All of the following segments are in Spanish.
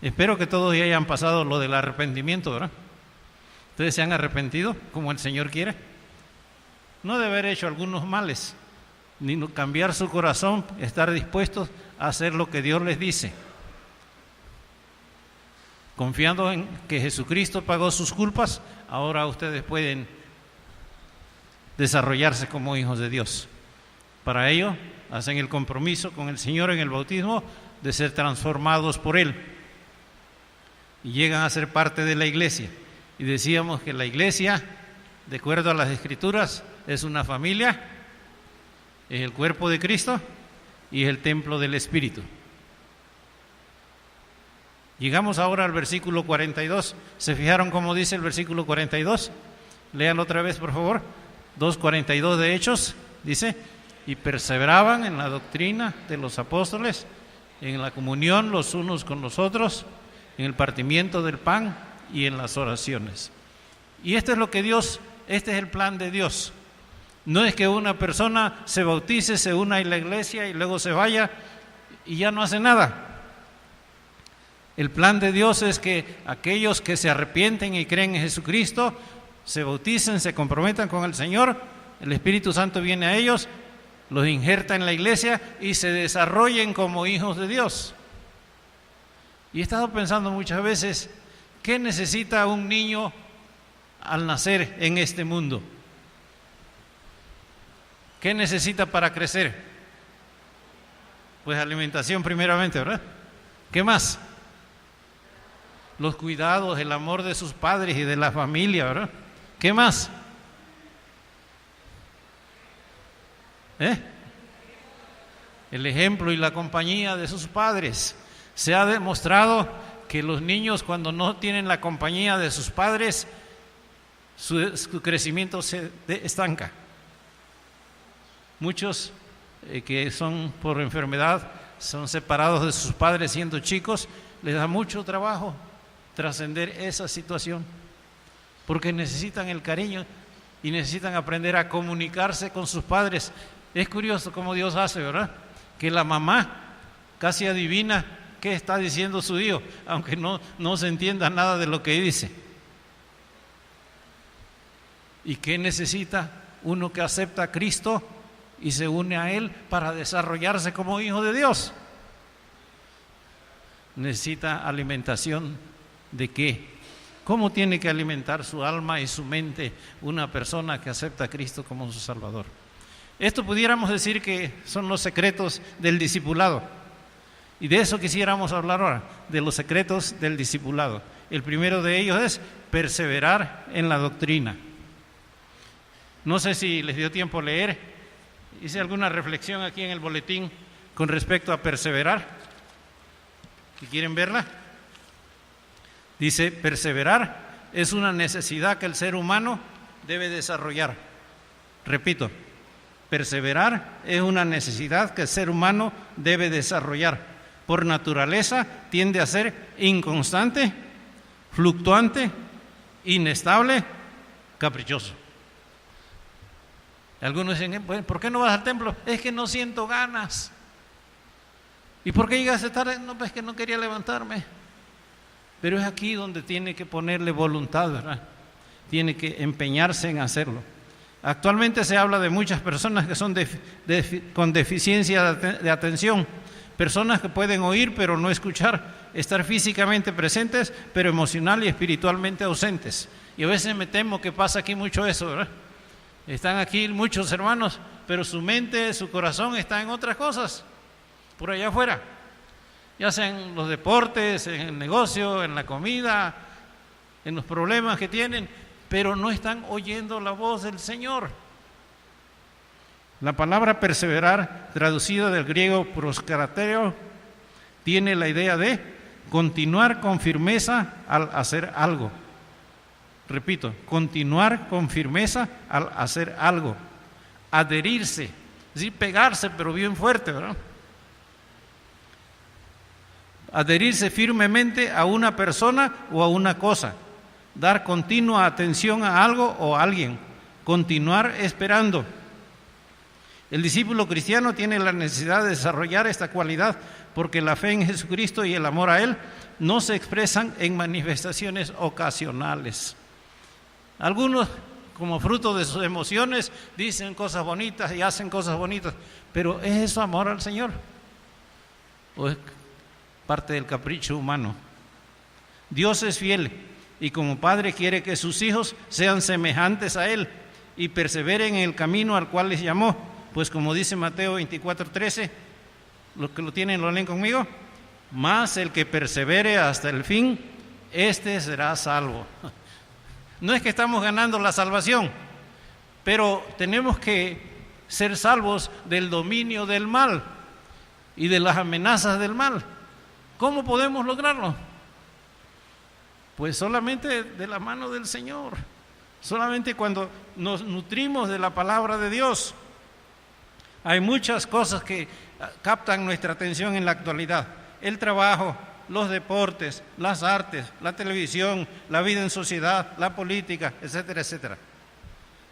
Espero que todos ya hayan pasado lo del arrepentimiento, ¿verdad? ¿Ustedes se han arrepentido como el Señor quiere? No de haber hecho algunos males, ni cambiar su corazón, estar dispuestos a hacer lo que Dios les dice, confiando en que Jesucristo pagó sus culpas. Ahora ustedes pueden desarrollarse como hijos de Dios. Para ello, hacen el compromiso con el Señor en el bautismo de ser transformados por Él y llegan a ser parte de la iglesia. Y decíamos que la iglesia, de acuerdo a las Escrituras, es una familia, es el cuerpo de Cristo y es el templo del Espíritu. Llegamos ahora al versículo 42. ¿Se fijaron cómo dice el versículo 42? Léanlo otra vez, por favor. 2:42 de Hechos, dice: y perseveraban en la doctrina de los apóstoles, en la comunión los unos con los otros, en el partimiento del pan y en las oraciones. Y esto es lo que Dios, este es el plan de Dios. No es que una persona se bautice, se una a la iglesia y luego se vaya y ya no hace nada. El plan de Dios es que aquellos que se arrepienten y creen en Jesucristo, se bauticen, se comprometan con el Señor, el Espíritu Santo viene a ellos, los injerta en la iglesia y se desarrollen como hijos de Dios. Y he estado pensando muchas veces, ¿qué necesita un niño al nacer en este mundo? ¿Qué necesita para crecer? Pues alimentación primeramente, ¿verdad? ¿Qué más? Los cuidados, el amor de sus padres y de la familia, ¿verdad? ¿Qué más? El ejemplo y la compañía de sus padres. Se ha demostrado que los niños, cuando no tienen la compañía de sus padres, su crecimiento se estanca. Muchos que son por enfermedad, son separados de sus padres siendo chicos, les da mucho trabajo trascender esa situación, porque necesitan el cariño y necesitan aprender a comunicarse con sus padres. Es curioso cómo Dios hace, ¿verdad? Que la mamá casi adivina qué está diciendo su hijo, aunque no se entienda nada de lo que dice. ¿Y qué necesita uno que acepta a Cristo y se une a Él para desarrollarse como hijo de Dios? Necesita alimentación. ¿De qué? ¿Cómo tiene que alimentar su alma y su mente una persona que acepta a Cristo como su Salvador? Esto pudiéramos decir que son los secretos del discipulado. Y de eso quisiéramos hablar ahora, de los secretos del discipulado. El primero de ellos es perseverar en la doctrina. No sé si les dio tiempo a leer. Hice alguna reflexión aquí en el boletín con respecto a perseverar. Si quieren verla. Dice, perseverar es una necesidad que el ser humano debe desarrollar. Repito, perseverar es una necesidad que el ser humano debe desarrollar. Por naturaleza tiende a ser inconstante, fluctuante, inestable, caprichoso. Algunos dicen, ¿por qué no vas al templo? Es que no siento ganas. ¿Y por qué llegaste tarde? No, pues que no quería levantarme. Pero es aquí donde tiene que ponerle voluntad, ¿verdad? Tiene que empeñarse en hacerlo. Actualmente se habla de muchas personas que son con deficiencia de atención, personas que pueden oír pero no escuchar, estar físicamente presentes pero emocional y espiritualmente ausentes. Y a veces me temo que pasa aquí mucho eso, ¿verdad? Están aquí muchos hermanos, pero su mente, su corazón está en otras cosas, por allá afuera. Ya sea en los deportes, en el negocio, en la comida, en los problemas que tienen, pero no están oyendo la voz del Señor. La palabra perseverar, traducida del griego proskrateo, tiene la idea de continuar con firmeza al hacer algo. Repito, continuar con firmeza al hacer algo. Adherirse, es decir, pegarse, pero bien fuerte, ¿verdad? Adherirse firmemente a una persona o a una cosa, dar continua atención a algo o a alguien, continuar esperando. El discípulo cristiano tiene la necesidad de desarrollar esta cualidad porque la fe en Jesucristo y el amor a Él no se expresan en manifestaciones ocasionales. Algunos, como fruto de sus emociones, dicen cosas bonitas y hacen cosas bonitas, pero ¿es eso amor al Señor? ¿O es parte del capricho humano? Dios es fiel y como Padre quiere que sus hijos sean semejantes a Él y perseveren en el camino al cual les llamó. Pues como dice Mateo 24:13, los que lo tienen lo leen conmigo, mas el que persevere hasta el fin, este será salvo. No es que estamos ganando la salvación, pero tenemos que ser salvos del dominio del mal y de las amenazas del mal. ¿Cómo podemos lograrlo? Pues solamente de la mano del Señor, solamente cuando nos nutrimos de la palabra de Dios. Hay muchas cosas que captan nuestra atención en la actualidad: el trabajo, los deportes, las artes, la televisión, la vida en sociedad, la política, etcétera, etcétera.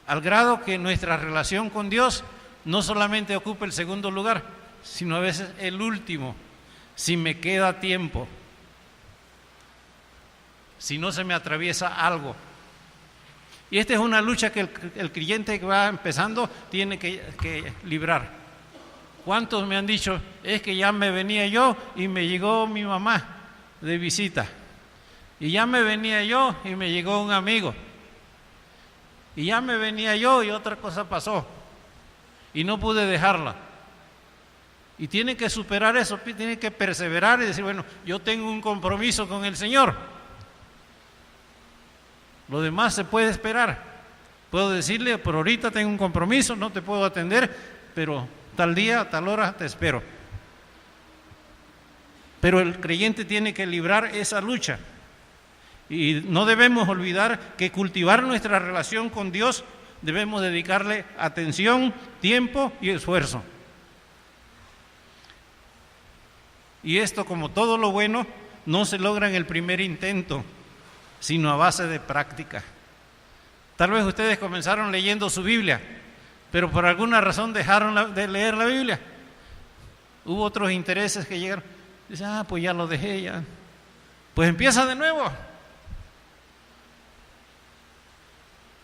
Al grado que nuestra relación con Dios no solamente ocupa el segundo lugar, sino a veces el último, si me queda tiempo, si no se me atraviesa algo. Y esta es una lucha que el creyente que va empezando tiene que librar. ¿Cuántos me han dicho, es que ya me venía yo y me llegó mi mamá de visita? Y ya me venía yo y me llegó un amigo. Y ya me venía yo y otra cosa pasó. Y no pude dejarla. Y tiene que superar eso, tiene que perseverar y decir, bueno, yo tengo un compromiso con el Señor. Lo demás se puede esperar. Puedo decirle, por ahorita tengo un compromiso, no te puedo atender, pero tal día, tal hora te espero. Pero el creyente tiene que librar esa lucha. Y no debemos olvidar que cultivar nuestra relación con Dios debemos dedicarle atención, tiempo y esfuerzo. Y esto, como todo lo bueno, no se logra en el primer intento, sino a base de práctica. Tal vez ustedes comenzaron leyendo su Biblia, pero por alguna razón dejaron de leer la Biblia. Hubo otros intereses que llegaron. Dicen, pues ya lo dejé ya. Pues empieza de nuevo.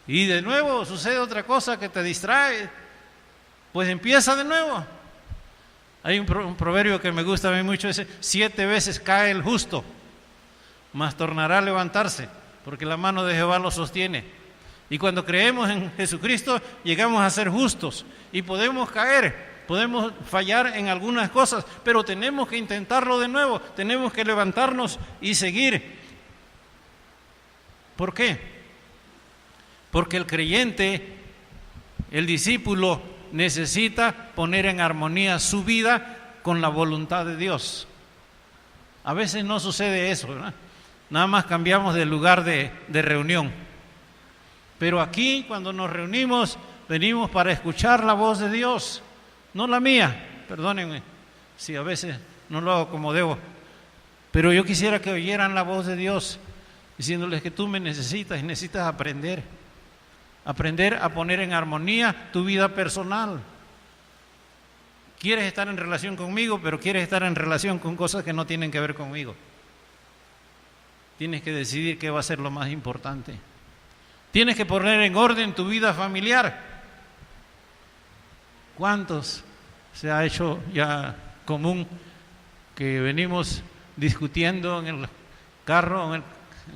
Y de nuevo sucede otra cosa que te distrae. Pues empieza de nuevo. Hay un proverbio que me gusta a mí mucho, dice, 7 veces cae el justo, mas tornará a levantarse, porque la mano de Jehová lo sostiene. Y cuando creemos en Jesucristo, llegamos a ser justos y podemos caer, podemos fallar en algunas cosas, pero tenemos que intentarlo de nuevo, tenemos que levantarnos y seguir. ¿Por qué? Porque el creyente, el discípulo, necesita poner en armonía su vida con la voluntad de Dios. A veces no sucede eso, ¿verdad? Nada más cambiamos de lugar de reunión. Pero aquí, cuando nos reunimos, venimos para escuchar la voz de Dios, no la mía. Perdónenme si a veces no lo hago como debo, pero yo quisiera que oyeran la voz de Dios, diciéndoles que tú me necesitas y necesitas aprender a poner en armonía tu vida personal. Quieres estar en relación conmigo, pero quieres estar en relación con cosas que no tienen que ver conmigo. Tienes que decidir qué va a ser lo más importante. Tienes que poner en orden tu vida familiar. ¿Cuántos se ha hecho ya común que venimos discutiendo en el carro, en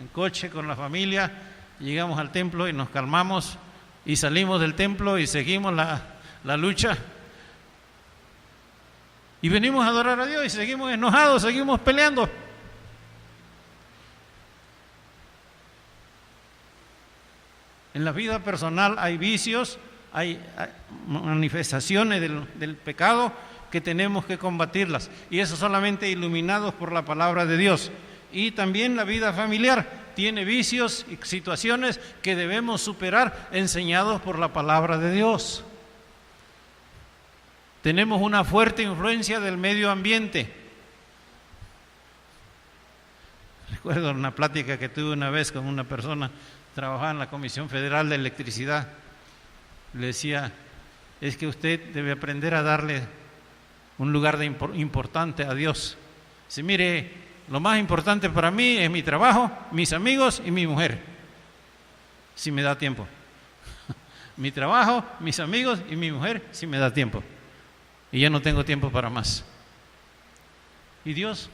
el coche con la familia, llegamos al templo y nos calmamos y salimos del templo y seguimos la lucha? Y venimos a adorar a Dios y seguimos enojados, seguimos peleando. En la vida personal hay vicios, hay manifestaciones del pecado que tenemos que combatirlas, y eso solamente iluminados por la palabra de Dios. Y también la vida familiar tiene vicios y situaciones que debemos superar enseñados por la palabra de Dios. Tenemos una fuerte influencia del medio ambiente. Recuerdo una plática que tuve una vez con una persona, trabajaba en la Comisión Federal de Electricidad. Le decía, es que usted debe aprender a darle un lugar importante a Dios. Si mire, lo más importante para mí es mi trabajo, mis amigos y mi mujer, si me da tiempo. Mi trabajo, mis amigos y mi mujer, si me da tiempo. Y ya no tengo tiempo para más. ¿Y Dios?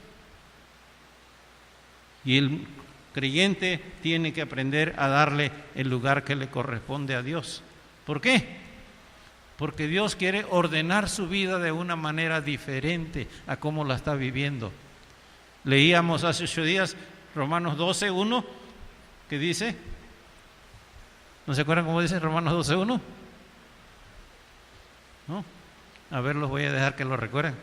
Y el creyente tiene que aprender a darle el lugar que le corresponde a Dios. ¿Por qué? Porque Dios quiere ordenar su vida de una manera diferente a cómo la está viviendo. Leíamos hace 8 días Romanos 12:1, que dice, ¿no se acuerdan cómo dice Romanos 12:1? ¿No? A ver, los voy a dejar que lo recuerden.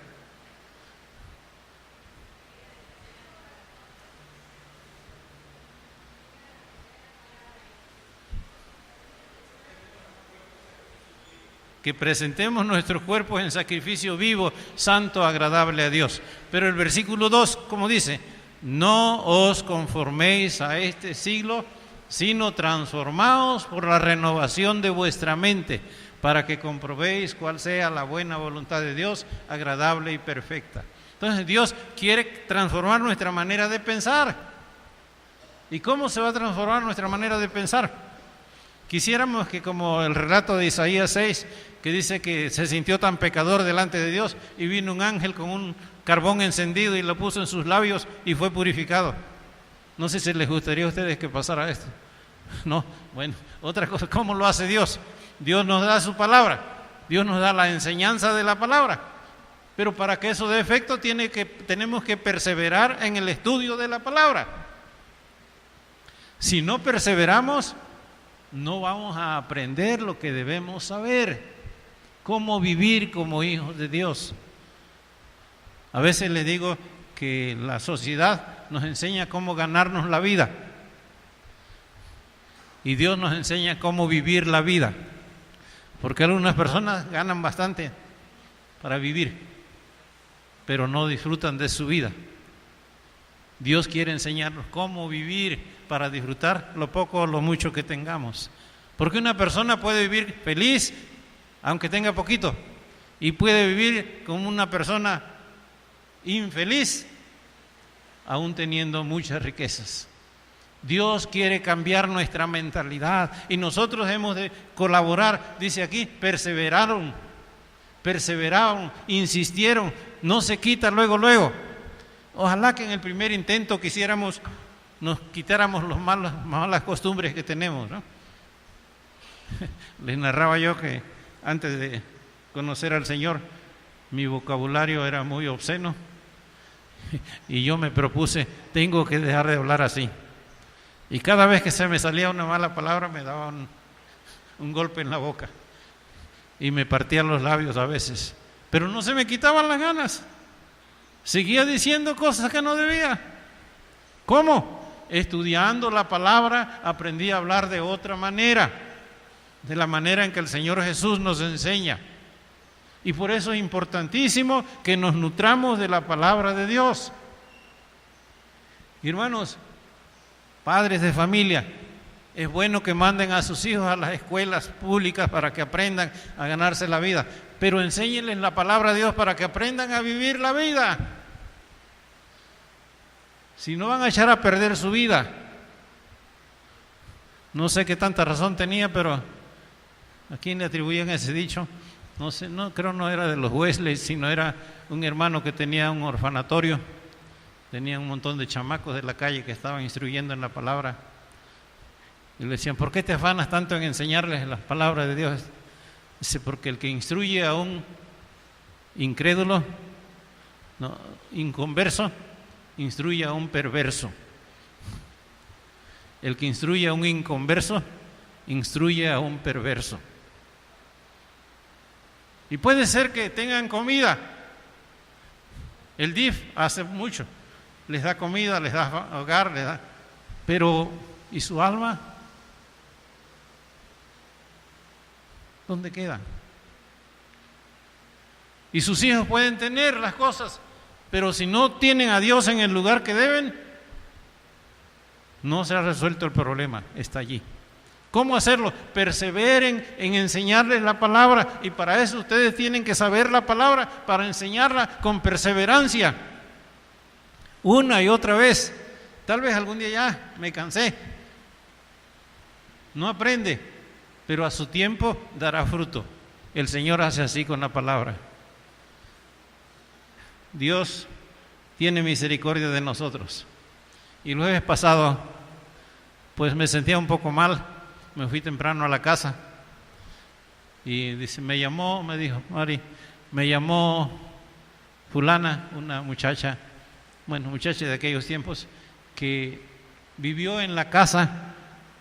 Que presentemos nuestros cuerpos en sacrificio vivo, santo, agradable a Dios. Pero el versículo 2, como dice, no os conforméis a este siglo, sino transformaos por la renovación de vuestra mente, para que comprobéis cuál sea la buena voluntad de Dios, agradable y perfecta. Entonces Dios quiere transformar nuestra manera de pensar. ¿Y cómo se va a transformar nuestra manera de pensar? Quisiéramos que, como el relato de Isaías 6, que dice que se sintió tan pecador delante de Dios y vino un ángel con un carbón encendido y lo puso en sus labios y fue purificado. No sé si les gustaría a ustedes que pasara esto. No, bueno, otra cosa, ¿cómo lo hace Dios? Dios nos da su palabra, Dios nos da la enseñanza de la palabra, pero para que eso dé efecto tenemos que perseverar en el estudio de la palabra. Si no perseveramos, no vamos a aprender lo que debemos saber, cómo vivir como hijos de Dios. A veces les digo que la sociedad nos enseña cómo ganarnos la vida y Dios nos enseña cómo vivir la vida, porque algunas personas ganan bastante para vivir, pero no disfrutan de su vida. Dios quiere enseñarnos cómo vivir para disfrutar lo poco o lo mucho que tengamos. Porque una persona puede vivir feliz aunque tenga poquito, y puede vivir como una persona infeliz aún teniendo muchas riquezas. Dios quiere cambiar nuestra mentalidad y nosotros hemos de colaborar. Dice aquí, perseveraron, insistieron, no se quita luego. Ojalá que en el primer intento nos quitáramos las malas costumbres que tenemos, ¿no? Les narraba yo que antes de conocer al Señor, mi vocabulario era muy obsceno y yo me propuse, tengo que dejar de hablar así. Y cada vez que se me salía una mala palabra me daban un golpe en la boca y me partían los labios a veces, pero no se me quitaban las ganas. Seguía diciendo cosas que no debía. ¿Cómo? Estudiando la palabra aprendí a hablar de otra manera, de la manera en que el Señor Jesús nos enseña. Y por eso es importantísimo que nos nutramos de la palabra de Dios. Hermanos, padres de familia, es bueno que manden a sus hijos a las escuelas públicas para que aprendan a ganarse la vida, pero enséñenles la palabra de Dios para que aprendan a vivir la vida. Si no, van a echar a perder su vida. No sé qué tanta razón tenía, pero ¿a quién le atribuían ese dicho? No sé, creo no era de los Wesley, sino era un hermano que tenía un orfanatorio. Tenía un montón de chamacos de la calle que estaban instruyendo en la palabra. Y le decían, ¿por qué te afanas tanto en enseñarles las palabras de Dios? Dice, porque el que instruye a un incrédulo, inconverso, instruye a un perverso. El que instruye a un inconverso, instruye a un perverso. Y puede ser que tengan comida. El DIF hace mucho. Les da comida, les da hogar, pero ¿y su alma? ¿Dónde queda? Y sus hijos pueden tener las cosas, pero si no tienen a Dios en el lugar que deben, no se ha resuelto el problema, está allí. ¿Cómo hacerlo? Perseveren en enseñarles la palabra, y para eso ustedes tienen que saber la palabra, para enseñarla con perseverancia, una y otra vez. Tal vez algún día ya me cansé, no aprende, pero a su tiempo dará fruto. El Señor hace así con la palabra. Dios tiene misericordia de nosotros. Y el jueves pasado, pues me sentía un poco mal. Me fui temprano a la casa y dice, me dijo Mari, me llamó fulana, una muchacha de aquellos tiempos, que vivió en la casa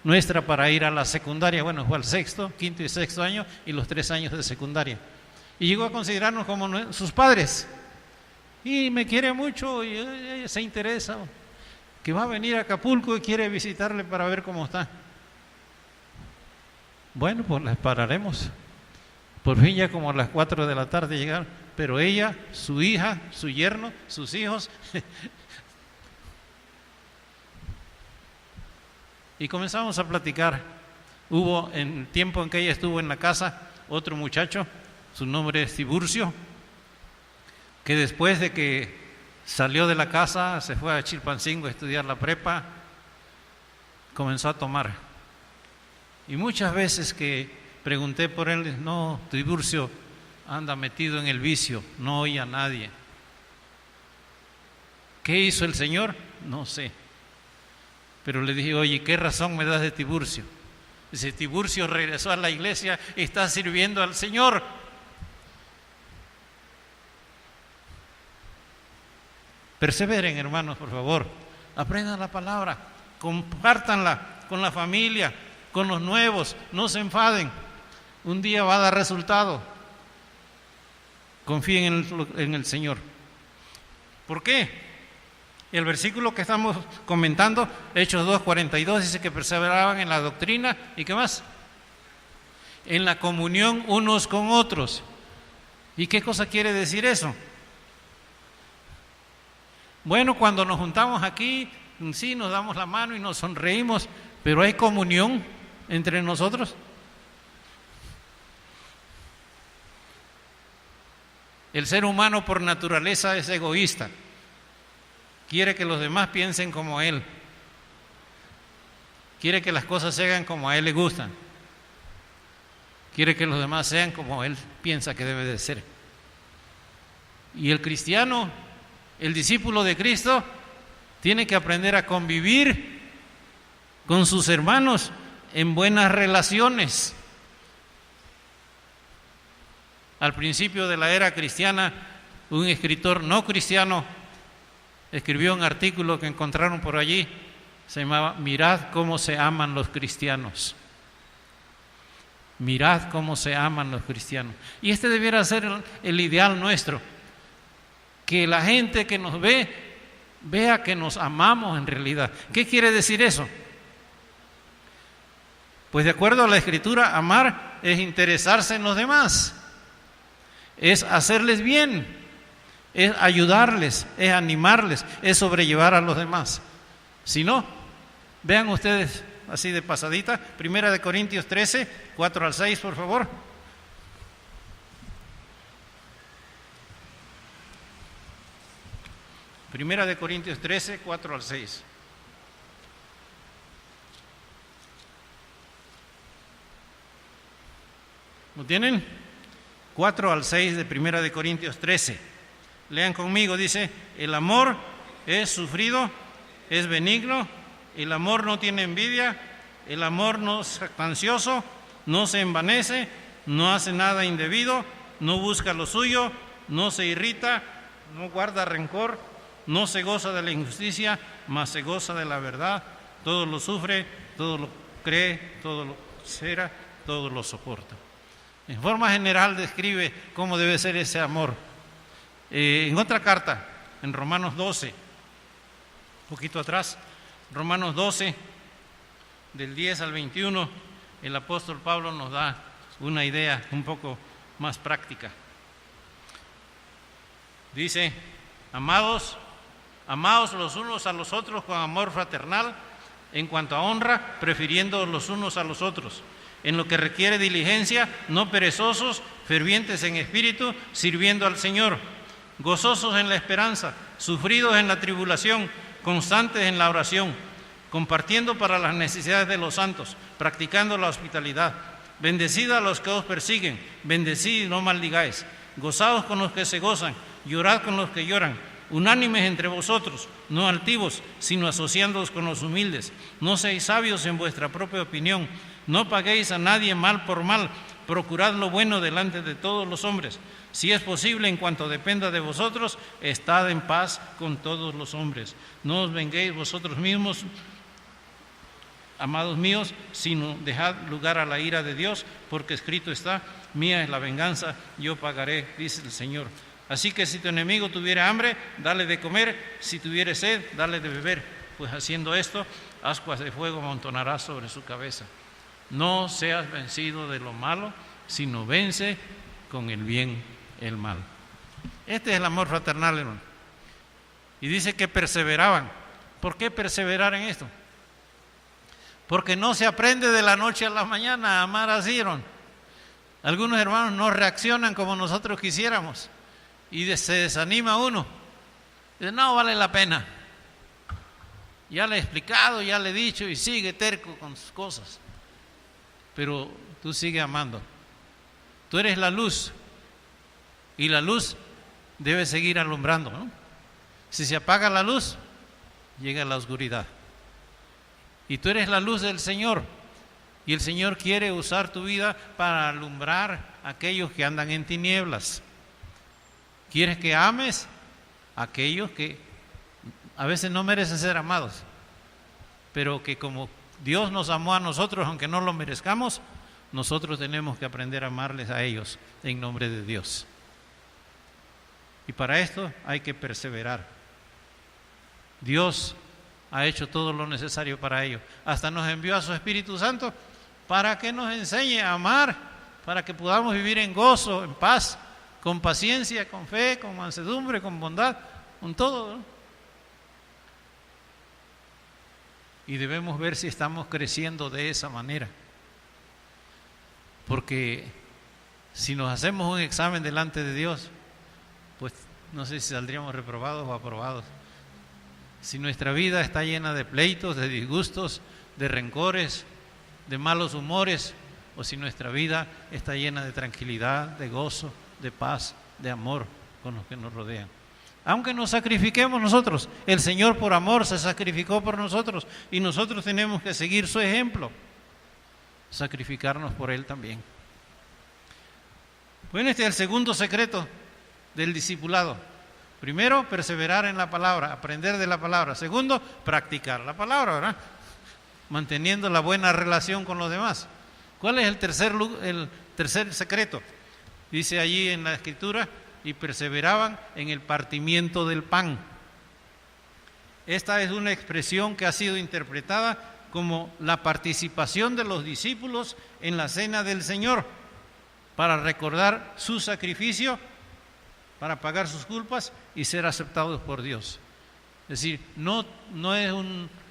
nuestra para ir a la secundaria. Bueno, fue al quinto y sexto año y los 3 años de secundaria. Y llegó a considerarnos como sus padres. Y me quiere mucho y ella se interesa, que va a venir a Acapulco y quiere visitarle para ver cómo está. Bueno, pues la esperaremos. Por fin ya como a las 4 de la tarde llegaron, pero ella, su hija, su yerno, sus hijos, y comenzamos a platicar. Hubo, en el tiempo en que ella estuvo en la casa, otro muchacho, su nombre es Tiburcio, que después de que salió de la casa, se fue a Chilpancingo a estudiar la prepa, comenzó a tomar. Y muchas veces que pregunté por él, no, Tiburcio anda metido en el vicio, no oye a nadie. ¿Qué hizo el Señor? No sé. Pero le dije, oye, ¿qué razón me das de Tiburcio? Dice, Tiburcio regresó a la iglesia y está sirviendo al Señor. Perseveren, hermanos, por favor. Aprendan la palabra, compártanla con la familia, con los nuevos, no se enfaden. Un día va a dar resultado. Confíen en el Señor. ¿Por qué? El versículo que estamos comentando, Hechos 2:42, dice que perseveraban en la doctrina. ¿Y qué más? En la comunión unos con otros. ¿Y qué cosa quiere decir eso? Bueno, cuando nos juntamos aquí, sí, nos damos la mano y nos sonreímos, pero hay comunión entre nosotros. El ser humano por naturaleza es egoísta. Quiere que los demás piensen como él. Quiere que las cosas se hagan como a él le gustan. Quiere que los demás sean como él piensa que debe de ser. Y el cristiano, el discípulo de Cristo, tiene que aprender a convivir con sus hermanos en buenas relaciones. Al principio de la era cristiana, un escritor no cristiano escribió un artículo que encontraron por allí, se llamaba Mirad cómo se aman los cristianos. Mirad cómo se aman los cristianos. Y este debiera ser el ideal nuestro, que la gente que nos vea que nos amamos en realidad. ¿Qué quiere decir eso? Pues de acuerdo a la Escritura, amar es interesarse en los demás, es hacerles bien, es ayudarles, es animarles, es sobrellevar a los demás. Si no, vean ustedes así de pasadita, 1 Corintios 13, 4 al 6, por favor. Primera de Corintios 13, 4 al 6. ¿Lo tienen? 4 al 6 de Primera de Corintios 13. Lean conmigo, dice, el amor es sufrido, es benigno, el amor no tiene envidia, el amor no es jactancioso, no se envanece, no hace nada indebido, no busca lo suyo, no se irrita, no guarda rencor, no se goza de la injusticia, mas se goza de la verdad, todo lo sufre, todo lo cree, todo lo espera, todo lo soporta. En forma general describe cómo debe ser ese amor. En otra carta, en Romanos 12, un poquito atrás, Romanos 12, del 10 al 21, el apóstol Pablo nos da una idea un poco más práctica. Dice, amados los unos a los otros con amor fraternal, En cuanto a honra, prefiriendo los unos a los otros. En lo que requiere diligencia, no perezosos, fervientes en espíritu, sirviendo al Señor. Gozosos en la esperanza, sufridos en la tribulación, constantes en la oración, compartiendo para las necesidades de los santos, practicando la hospitalidad. Bendecid a los que os persiguen, bendecid y no maldigáis. Gozaos con los que se gozan, llorad con los que lloran. Unánimes entre vosotros, no altivos, sino asociándoos con los humildes. No seáis sabios en vuestra propia opinión. No paguéis a nadie mal por mal. Procurad lo bueno delante de todos los hombres. Si es posible, en cuanto dependa de vosotros, estad en paz con todos los hombres. No os venguéis vosotros mismos, amados míos, sino dejad lugar a la ira de Dios, porque escrito está: mía es la venganza, yo pagaré, dice el Señor. Así que si tu enemigo tuviera hambre, dale de comer; si tuviere sed, dale de beber, pues haciendo esto, ascuas de fuego amontonarás sobre su cabeza. No seas vencido de lo malo, sino vence con el bien el mal. Este es el amor fraternal, hermano. Y dice que perseveraban. ¿Por qué perseverar en esto? Porque no se aprende de la noche a la mañana a amar así, hermano. Algunos hermanos no reaccionan como nosotros quisiéramos y se desanima uno. Dice, no vale la pena. Ya le he explicado, ya le he dicho, y sigue terco con sus cosas. Pero tú sigues amando. Tú eres la luz y la luz debe seguir alumbrando, ¿no? Si se apaga la luz, llega la oscuridad. Y tú eres la luz del Señor, y el Señor quiere usar tu vida para alumbrar a aquellos que andan en tinieblas. Quieres que ames a aquellos que a veces no merecen ser amados, pero que como Dios nos amó a nosotros, aunque no lo merezcamos, nosotros tenemos que aprender a amarles a ellos en nombre de Dios. Y para esto hay que perseverar. Dios ha hecho todo lo necesario para ello. Hasta nos envió a su Espíritu Santo para que nos enseñe a amar, para que podamos vivir en gozo, en paz, con paciencia, con fe, con mansedumbre, con bondad, con todo, ¿no? Y debemos ver si estamos creciendo de esa manera. Porque si nos hacemos un examen delante de Dios, pues no sé si saldríamos reprobados o aprobados. Si nuestra vida está llena de pleitos, de disgustos, de rencores, de malos humores, o si nuestra vida está llena de tranquilidad, de gozo, de paz, de amor con los que nos rodean. Aunque nos sacrifiquemos nosotros, el Señor por amor se sacrificó por nosotros y nosotros tenemos que seguir su ejemplo, sacrificarnos por Él también. Bueno, este es el segundo secreto del discipulado. Primero, perseverar en la palabra, aprender de la palabra. Segundo, practicar la palabra, ¿verdad? Manteniendo la buena relación con los demás. ¿Cuál es el tercer secreto? Dice allí en la Escritura: y perseveraban en el partimiento del pan. Esta es una expresión que ha sido interpretada como la participación de los discípulos en la cena del Señor, para recordar su sacrificio, para pagar sus culpas y ser aceptados por Dios. Es decir, no es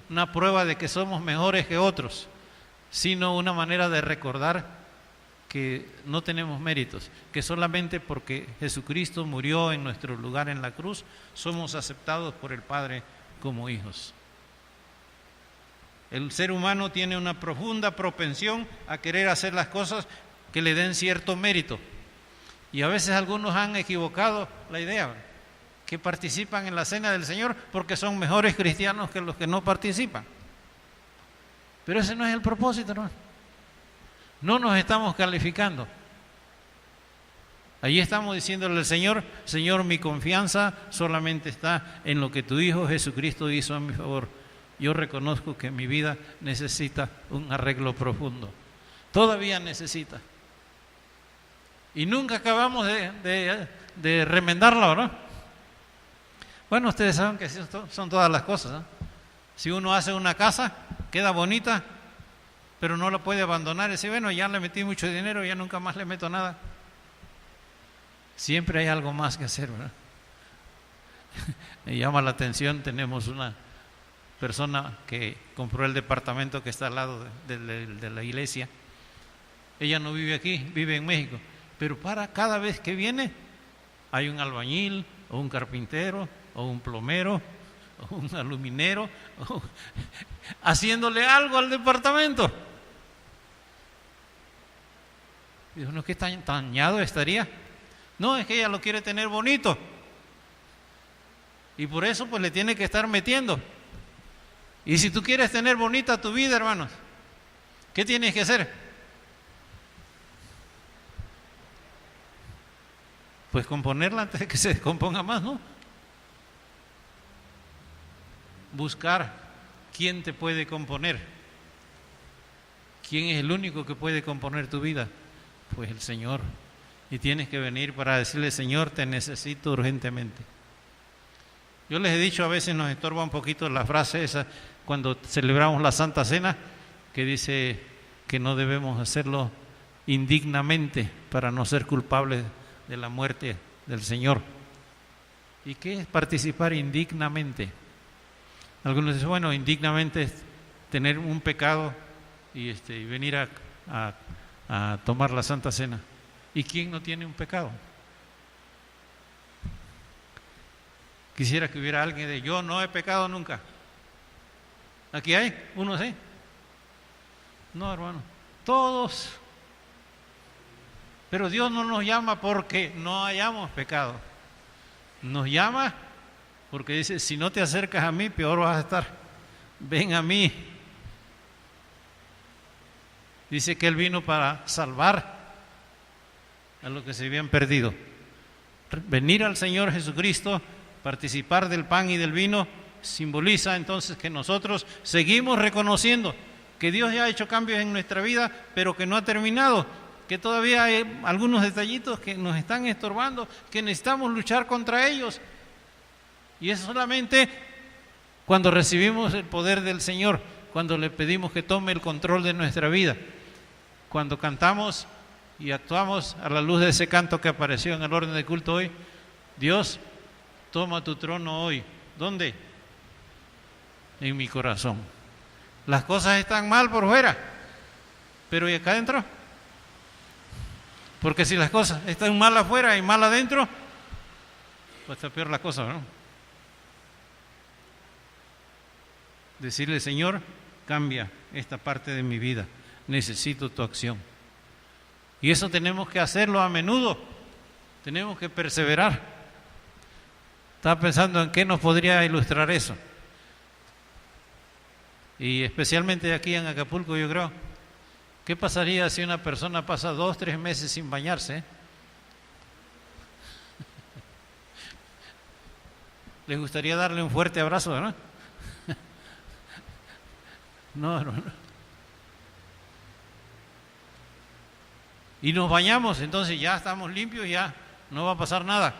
una prueba de que somos mejores que otros, sino una manera de recordar que no tenemos méritos, que solamente porque Jesucristo murió en nuestro lugar en la cruz, somos aceptados por el Padre como hijos. El ser humano tiene una profunda propensión a querer hacer las cosas que le den cierto mérito. Y a veces algunos han equivocado la idea, que participan en la cena del Señor porque son mejores cristianos que los que no participan. Pero ese no es el propósito, hermano. No nos estamos calificando. Allí estamos diciéndole al Señor: Señor, mi confianza solamente está en lo que tu Hijo Jesucristo hizo a mi favor. Yo reconozco que mi vida necesita un arreglo profundo. Todavía necesita. Y nunca acabamos de remendarla, ¿verdad? Bueno, ustedes saben que son todas las cosas, ¿no? Si uno hace una casa, queda bonita, pero no la puede abandonar y dice: bueno, ya le metí mucho dinero, ya nunca más le meto nada. Siempre hay algo más que hacer, ¿verdad? Me llama la atención, tenemos una persona que compró el departamento que está al lado de la iglesia. Ella no vive aquí, vive en México, pero para cada vez que viene hay un albañil o un carpintero o un plomero o un aluminero haciéndole algo al departamento. Dijo, no, ¿qué tan dañado estaría? No, es que ella lo quiere tener bonito y por eso pues le tiene que estar metiendo. Y si tú quieres tener bonita tu vida, hermanos, ¿qué tienes que hacer? Pues componerla antes de que se descomponga más, ¿no? Buscar quién te puede componer. ¿Quién es el único que puede componer tu vida? Pues el Señor. Y tienes que venir para decirle, Señor, te necesito urgentemente. Yo les he dicho, a veces nos estorba un poquito la frase esa cuando celebramos la Santa Cena, que dice que no debemos hacerlo indignamente para no ser culpables de la muerte del Señor. ¿Y qué es participar indignamente? Algunos dicen, bueno, indignamente es tener un pecado y venir a tomar la Santa Cena. ¿Y quién no tiene un pecado? Quisiera que hubiera alguien de yo no he pecado nunca. ¿Aquí hay? ¿Uno sí? No, hermano. Todos. Pero Dios no nos llama porque no hayamos pecado. Nos llama porque dice, si no te acercas a mí, peor vas a estar. Ven a mí. Dice que Él vino para salvar a los que se habían perdido. Venir al Señor Jesucristo, participar del pan y del vino, simboliza entonces que nosotros seguimos reconociendo que Dios ya ha hecho cambios en nuestra vida, pero que no ha terminado, que todavía hay algunos detallitos que nos están estorbando, que necesitamos luchar contra ellos. Y es solamente cuando recibimos el poder del Señor, cuando le pedimos que tome el control de nuestra vida, cuando cantamos y actuamos a la luz de ese canto que apareció en el orden de culto hoy. Dios, toma tu trono hoy. ¿Dónde? En mi corazón. Las cosas están mal por fuera, pero ¿y acá adentro? Porque si las cosas están mal afuera y mal adentro, pues está peor la cosa, ¿no? Decirle, Señor, cambia esta parte de mi vida, necesito tu acción. Y eso tenemos que hacerlo a menudo, tenemos que perseverar. Estaba pensando en qué nos podría ilustrar eso. Y especialmente aquí en Acapulco, yo creo, ¿qué pasaría si una persona pasa 2 o 3 meses sin bañarse? ¿Les gustaría darle un fuerte abrazo, no? No, hermano. Y nos bañamos, entonces ya estamos limpios, ya no va a pasar nada.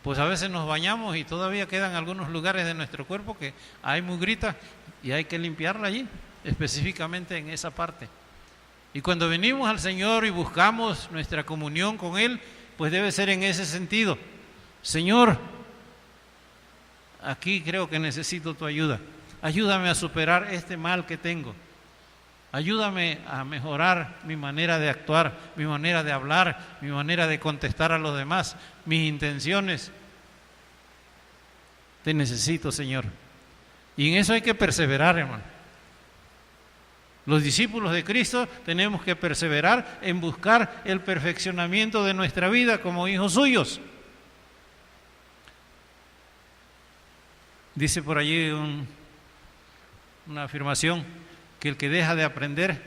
Pues a veces nos bañamos y todavía quedan algunos lugares de nuestro cuerpo que hay mugrita y hay que limpiarla allí, específicamente en esa parte. Y cuando venimos al Señor y buscamos nuestra comunión con Él, pues debe ser en ese sentido. Señor, aquí creo que necesito tu ayuda. Ayúdame a superar este mal que tengo. Ayúdame a mejorar mi manera de actuar, mi manera de hablar, mi manera de contestar a los demás, mis intenciones. Te necesito, Señor. Y en eso hay que perseverar, hermano. Los discípulos de Cristo tenemos que perseverar en buscar el perfeccionamiento de nuestra vida como hijos suyos. Dice por allí una afirmación, que el que deja de aprender,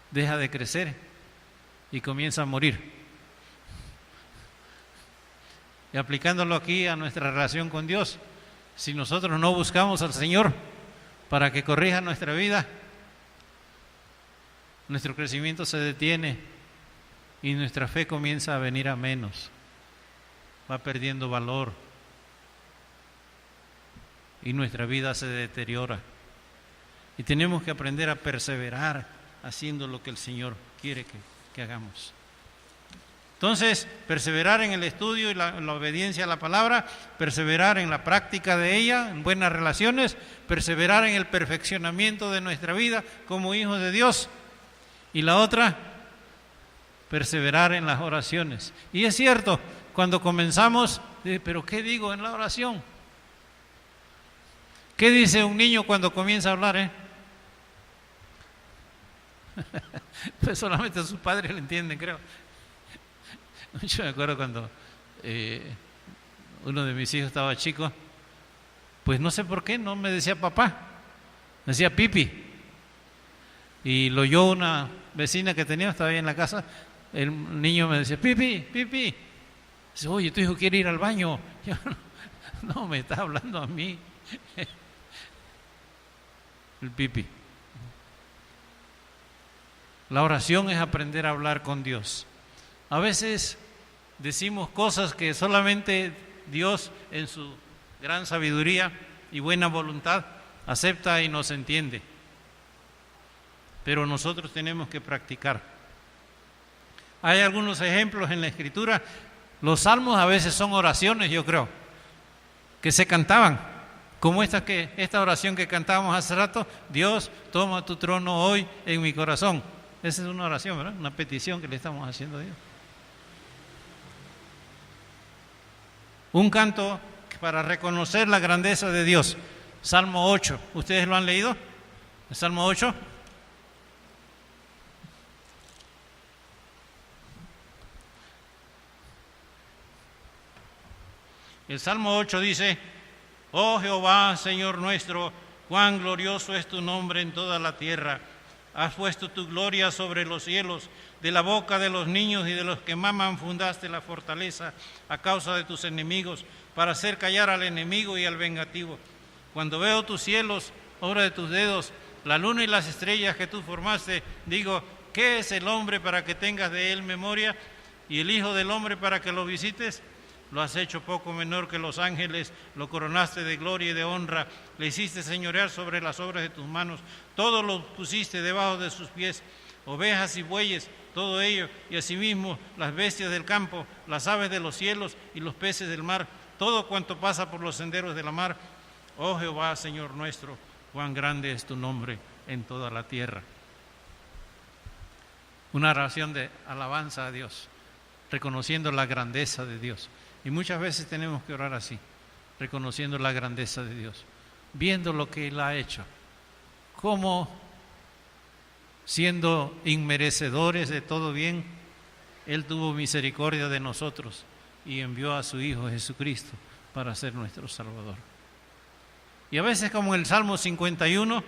deja de crecer y comienza a morir. Y aplicándolo aquí a nuestra relación con Dios, si nosotros no buscamos al Señor para que corrija nuestra vida, nuestro crecimiento se detiene y nuestra fe comienza a venir a menos, va perdiendo valor y nuestra vida se deteriora. Y tenemos que aprender a perseverar haciendo lo que el Señor quiere que hagamos. Entonces, perseverar en el estudio y la obediencia a la palabra, perseverar en la práctica de ella, en buenas relaciones, perseverar en el perfeccionamiento de nuestra vida como hijos de Dios. Y la otra, perseverar en las oraciones. Y es cierto, cuando comenzamos, pero ¿qué digo en la oración? ¿Qué dice un niño cuando comienza a hablar? Pues solamente sus padres le entienden, creo. Yo me acuerdo cuando uno de mis hijos estaba chico, pues no sé por qué, no me decía papá, me decía pipi. Y lo oyó una vecina que tenía, estaba ahí en la casa, el niño me decía, pipi, pipi. Dice, oye, tu hijo quiere ir al baño. Yo, no, me está hablando a mí. El pipi. La oración es aprender a hablar con Dios. A veces decimos cosas que solamente Dios, en su gran sabiduría y buena voluntad, acepta y nos entiende. Pero nosotros tenemos que practicar. Hay algunos ejemplos en la Escritura. Los salmos a veces son oraciones, yo creo, que se cantaban, como esta oración que cantábamos hace rato: Dios, toma tu trono hoy en mi corazón. Esa es una oración, ¿verdad? Una petición que le estamos haciendo a Dios. Un canto para reconocer la grandeza de Dios. Salmo 8. ¿Ustedes lo han leído? ¿El Salmo 8? El Salmo 8 dice: Oh Jehová, Señor nuestro, cuán glorioso es tu nombre en toda la tierra. Has puesto tu gloria sobre los cielos. De la boca de los niños y de los que maman fundaste la fortaleza a causa de tus enemigos, para hacer callar al enemigo y al vengativo. Cuando veo tus cielos, obra de tus dedos, la luna y las estrellas que tú formaste, digo, ¿qué es el hombre para que tengas de él memoria? ¿Y el hijo del hombre para que lo visites? Lo has hecho poco menor que los ángeles, lo coronaste de gloria y de honra, le hiciste señorear sobre las obras de tus manos, todo lo pusiste debajo de sus pies, ovejas y bueyes, todo ello, y asimismo las bestias del campo, las aves de los cielos y los peces del mar, todo cuanto pasa por los senderos de la mar. Oh Jehová, Señor nuestro, cuán grande es tu nombre en toda la tierra. Una oración de alabanza a Dios, reconociendo la grandeza de Dios. Y muchas veces tenemos que orar así, reconociendo la grandeza de Dios, viendo lo que Él ha hecho, cómo siendo inmerecedores de todo bien, Él tuvo misericordia de nosotros y envió a su Hijo Jesucristo para ser nuestro Salvador. Y a veces, como en el Salmo 51,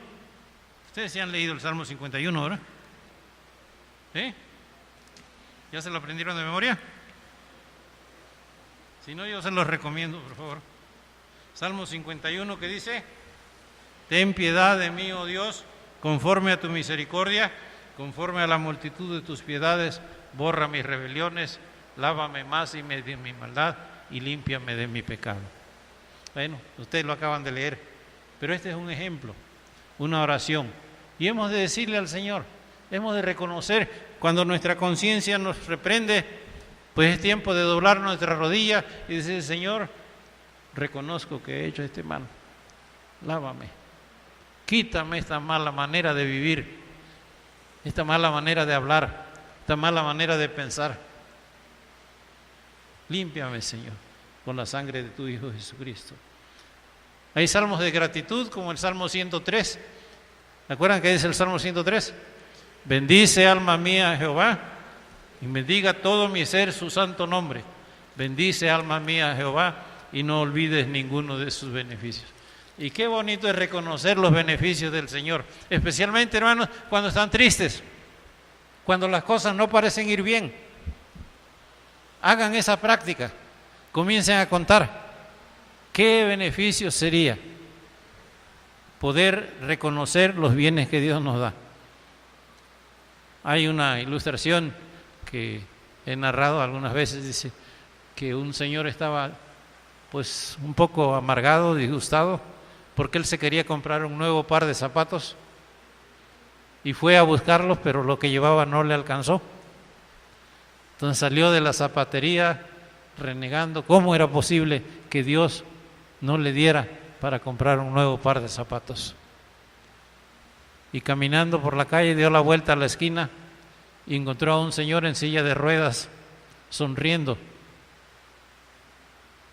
ustedes ya han leído el Salmo 51, ¿verdad? ¿Sí? ¿Ya se lo aprendieron de memoria? Si no, yo se los recomiendo, por favor. Salmo 51, que dice: Ten piedad de mí, oh Dios, conforme a tu misericordia, conforme a la multitud de tus piedades, borra mis rebeliones, lávame más y de mi maldad y límpiame de mi pecado. Bueno, ustedes lo acaban de leer, pero este es un ejemplo, una oración. Y hemos de decirle al Señor, hemos de reconocer cuando nuestra conciencia nos reprende, pues es tiempo de doblar nuestra rodilla y decir: Señor, reconozco que he hecho este mal, lávame, quítame esta mala manera de vivir, esta mala manera de hablar, esta mala manera de pensar. Límpiame, Señor, con la sangre de tu Hijo Jesucristo. Hay salmos de gratitud, como el Salmo 103. ¿Se acuerdan qué dice el Salmo 103? Bendice, alma mía, a Jehová, y bendiga todo mi ser su santo nombre. Bendice, alma mía, a Jehová, y no olvides ninguno de sus beneficios. Y qué bonito es reconocer los beneficios del Señor, especialmente, hermanos, cuando están tristes, cuando las cosas no parecen ir bien. Hagan esa práctica, comiencen a contar qué beneficio sería poder reconocer los bienes que Dios nos da. Hay una ilustración que he narrado algunas veces, dice que un señor estaba pues un poco amargado, disgustado, porque él se quería comprar un nuevo par de zapatos y fue a buscarlos, pero lo que llevaba no le alcanzó. Entonces salió de la zapatería renegando cómo era posible que Dios no le diera para comprar un nuevo par de zapatos. Y caminando por la calle dio la vuelta a la esquina y encontró a un señor en silla de ruedas sonriendo.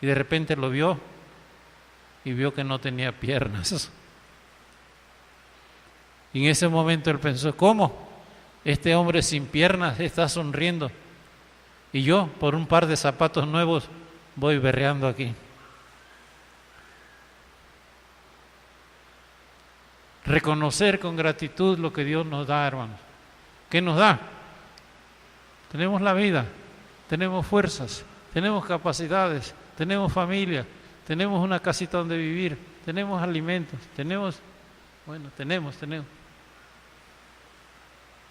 Y de repente lo vio y vio que no tenía piernas. Y en ese momento él pensó, ¿cómo? Este hombre sin piernas está sonriendo y yo por un par de zapatos nuevos voy berreando aquí. Reconocer con gratitud lo que Dios nos da, hermanos. ¿Qué nos da? Tenemos la vida, tenemos fuerzas, tenemos capacidades, tenemos familia, tenemos una casita donde vivir, tenemos alimentos, tenemos.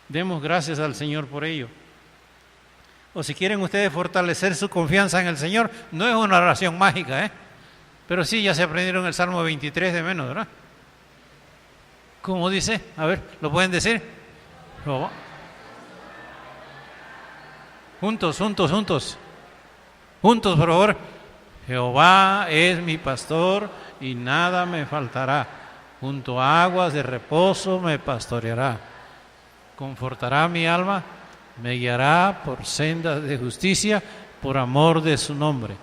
Demos gracias al Señor por ello. O si quieren ustedes fortalecer su confianza en el Señor, no es una oración mágica, pero sí ya se aprendieron el Salmo 23 de menos, ¿verdad? ¿Cómo dice? A ver, ¿lo pueden decir? Juntos, por favor. Jehová es mi pastor y nada me faltará. Junto a aguas de reposo me pastoreará. Confortará mi alma, me guiará por sendas de justicia, por amor de su nombre.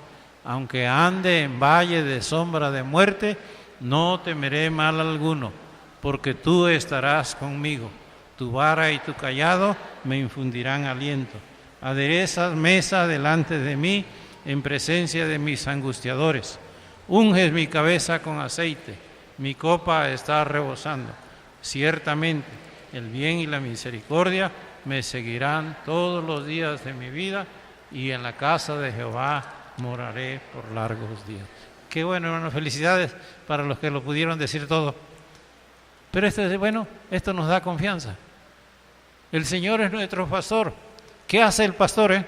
Aunque ande en valle de sombra de muerte, no temeré mal alguno, porque tú estarás conmigo. Tu vara y tu cayado me infundirán aliento. Aderezas mesa delante de mí, en presencia de mis angustiadores. Unges mi cabeza con aceite, mi copa está rebosando. Ciertamente, el bien y la misericordia me seguirán todos los días de mi vida, y en la casa de Jehová moraré por largos días. Qué bueno, hermanos, felicidades para los que lo pudieron decir todo. Pero esto nos da confianza. El Señor es nuestro pastor. ¿Qué hace el pastor?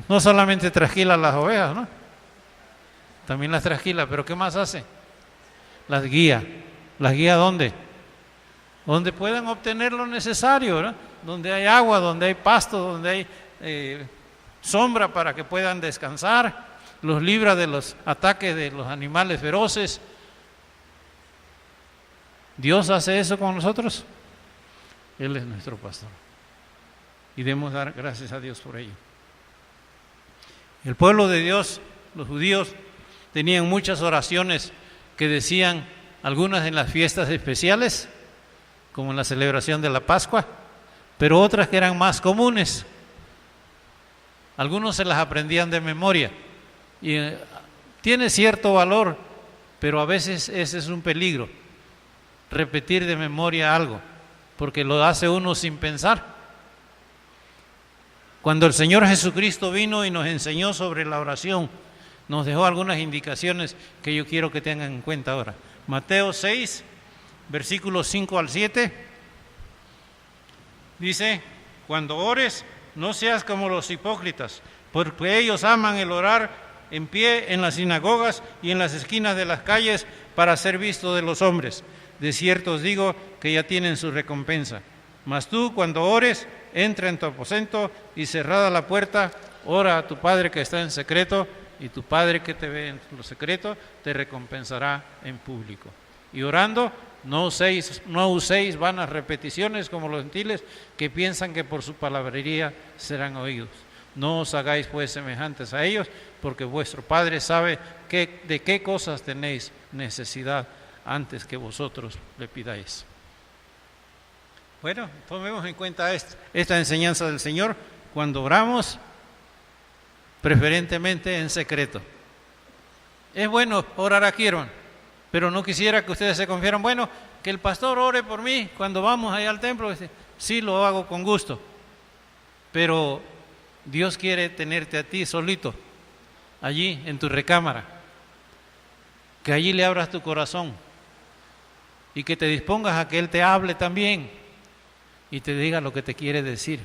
No solamente trasquila las ovejas, ¿no? También las trasquila, pero ¿qué más hace? Las guía. ¿Las guía dónde? Donde puedan obtener lo necesario, ¿verdad? Donde hay agua, donde hay pasto, donde hay sombra para que puedan descansar, los libra de los ataques de los animales feroces. ¿Dios hace eso con nosotros? Él es nuestro pastor. Y debemos dar gracias a Dios por ello. El pueblo de Dios, los judíos, tenían muchas oraciones que decían, algunas en las fiestas especiales, como en la celebración de la Pascua, pero otras que eran más comunes. Algunos se las aprendían de memoria y tiene cierto valor, pero a veces ese es un peligro, repetir de memoria algo, porque lo hace uno sin pensar. Cuando el Señor Jesucristo vino y nos enseñó sobre la oración, nos dejó algunas indicaciones que yo quiero que tengan en cuenta ahora. Mateo 6, versículos 5 al 7, dice, cuando ores, no seas como los hipócritas, porque ellos aman el orar en pie en las sinagogas y en las esquinas de las calles para ser visto de los hombres. De cierto os digo que ya tienen su recompensa. Mas tú, cuando ores, entra en tu aposento y cerrada la puerta, ora a tu Padre que está en secreto, y tu Padre que te ve en lo secreto te recompensará en público. Y orando, no uséis vanas repeticiones como los gentiles, que piensan que por su palabrería serán oídos. No os hagáis pues semejantes a ellos, porque vuestro Padre sabe de qué cosas tenéis necesidad antes que vosotros le pidáis. Bueno, tomemos en cuenta esta enseñanza del Señor cuando oramos, preferentemente en secreto. Es bueno orar aquí, hermano, pero no quisiera que ustedes se confiaran, bueno, que el pastor ore por mí cuando vamos allá al templo. Sí, lo hago con gusto, pero Dios quiere tenerte a ti solito, allí en tu recámara, que allí le abras tu corazón y que te dispongas a que Él te hable también y te diga lo que te quiere decir.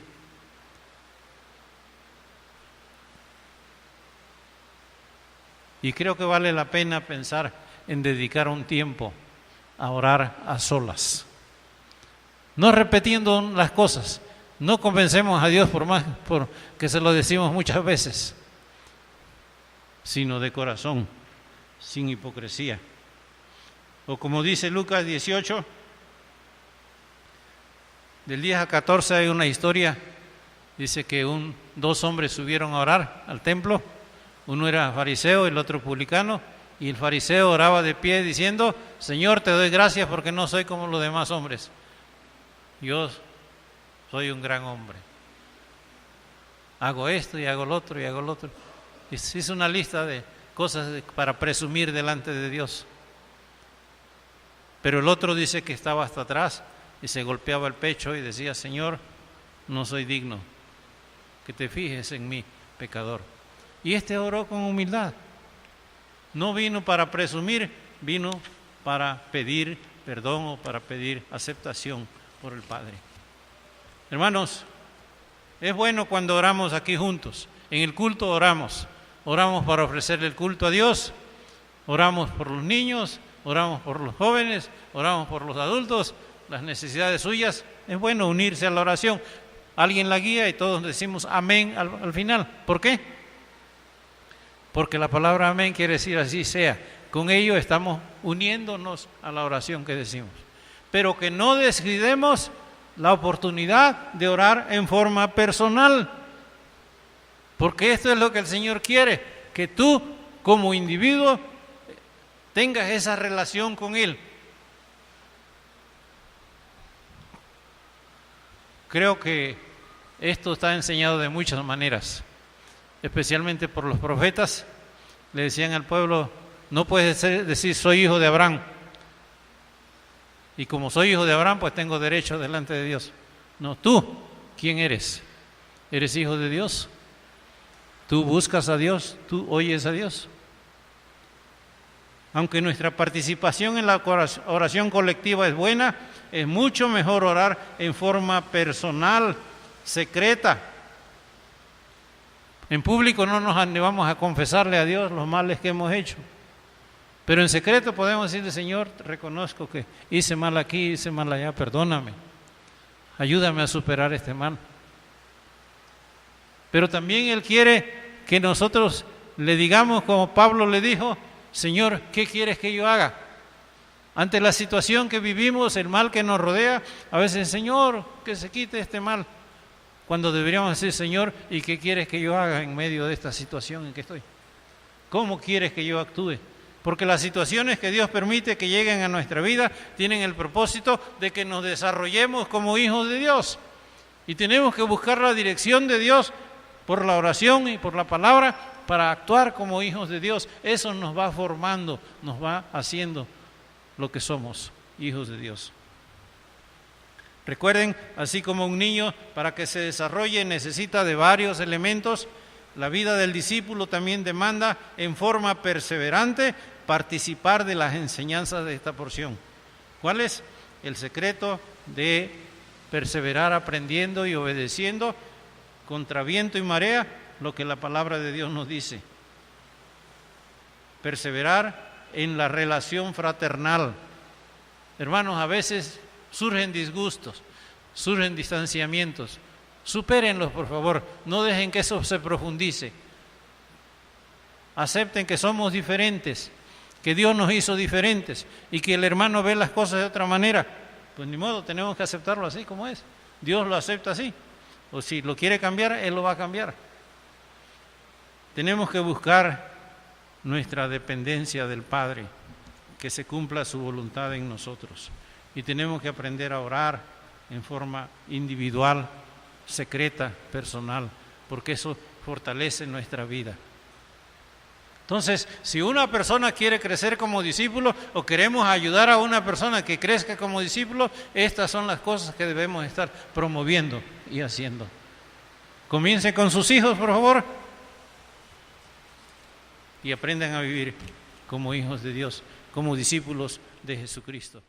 Y creo que vale la pena pensar en dedicar un tiempo a orar a solas. No repitiendo las cosas, No convencemos a Dios por más que se lo decimos muchas veces, sino de corazón, sin hipocresía. O como dice Lucas 18, del 10 a 14 hay una historia, dice que dos hombres subieron a orar al templo, uno era fariseo, el otro publicano, y el fariseo oraba de pie diciendo: Señor, te doy gracias porque no soy como los demás hombres, yo soy un gran hombre, hago esto y hago lo otro y hago lo otro. Hizo una lista de cosas para presumir delante de Dios. Pero el otro dice que estaba hasta atrás y se golpeaba el pecho y decía: Señor, no soy digno que te fijes en mí, pecador. Y este oró con humildad. No vino para presumir, vino para pedir perdón o para pedir aceptación por el Padre. Hermanos, es bueno cuando oramos aquí juntos. En el culto oramos para ofrecerle el culto a Dios, oramos por los niños, oramos por los jóvenes, oramos por los adultos, las necesidades suyas. Es bueno unirse a la oración. Alguien la guía y todos decimos amén al final. ¿Por qué? Porque la palabra amén quiere decir así sea. Con ello estamos uniéndonos a la oración que decimos. Pero que no descuidemos la oportunidad de orar en forma personal. Porque esto es lo que el Señor quiere, que tú como individuo tengas esa relación con Él. Creo que esto está enseñado de muchas maneras, especialmente por los profetas. Le decían al pueblo: no puedes decir soy hijo de Abraham, y como soy hijo de Abraham, pues tengo derecho delante de Dios. No, tú, ¿quién eres? ¿Eres hijo de Dios? ¿Tú buscas a Dios? ¿Tú oyes a Dios? Aunque nuestra participación en la oración colectiva es buena, es mucho mejor orar en forma personal, secreta. En público no nos animamos a confesarle a Dios los males que hemos hecho, pero en secreto podemos decirle: Señor, reconozco que hice mal aquí, hice mal allá, perdóname, ayúdame a superar este mal. Pero también Él quiere que nosotros le digamos, como Pablo le dijo: Señor, ¿qué quieres que yo haga? Ante la situación que vivimos, el mal que nos rodea, a veces: Señor, que se quite este mal. Cuando deberíamos decir: Señor, ¿y qué quieres que yo haga en medio de esta situación en que estoy? ¿Cómo quieres que yo actúe? Porque las situaciones que Dios permite que lleguen a nuestra vida tienen el propósito de que nos desarrollemos como hijos de Dios. Y tenemos que buscar la dirección de Dios por la oración y por la palabra para actuar como hijos de Dios. Eso nos va formando, nos va haciendo lo que somos, hijos de Dios. Recuerden, así como un niño para que se desarrolle necesita de varios elementos, la vida del discípulo también demanda en forma perseverante participar de las enseñanzas de esta porción. ¿Cuál es? El secreto de perseverar aprendiendo y obedeciendo contra viento y marea lo que la palabra de Dios nos dice. Perseverar en la relación fraternal. Hermanos, a veces surgen disgustos, surgen distanciamientos. Supérenlos, por favor. No dejen que eso se profundice. Acepten que somos diferentes, que Dios nos hizo diferentes y que el hermano ve las cosas de otra manera. Pues ni modo, tenemos que aceptarlo así como es. Dios lo acepta así. O si lo quiere cambiar, Él lo va a cambiar. Tenemos que buscar nuestra dependencia del Padre, que se cumpla su voluntad en nosotros. Y tenemos que aprender a orar en forma individual, secreta, personal, porque eso fortalece nuestra vida. Entonces, si una persona quiere crecer como discípulo o queremos ayudar a una persona que crezca como discípulo, estas son las cosas que debemos estar promoviendo y haciendo. Comiencen con sus hijos, por favor, y aprendan a vivir como hijos de Dios, como discípulos de Jesucristo.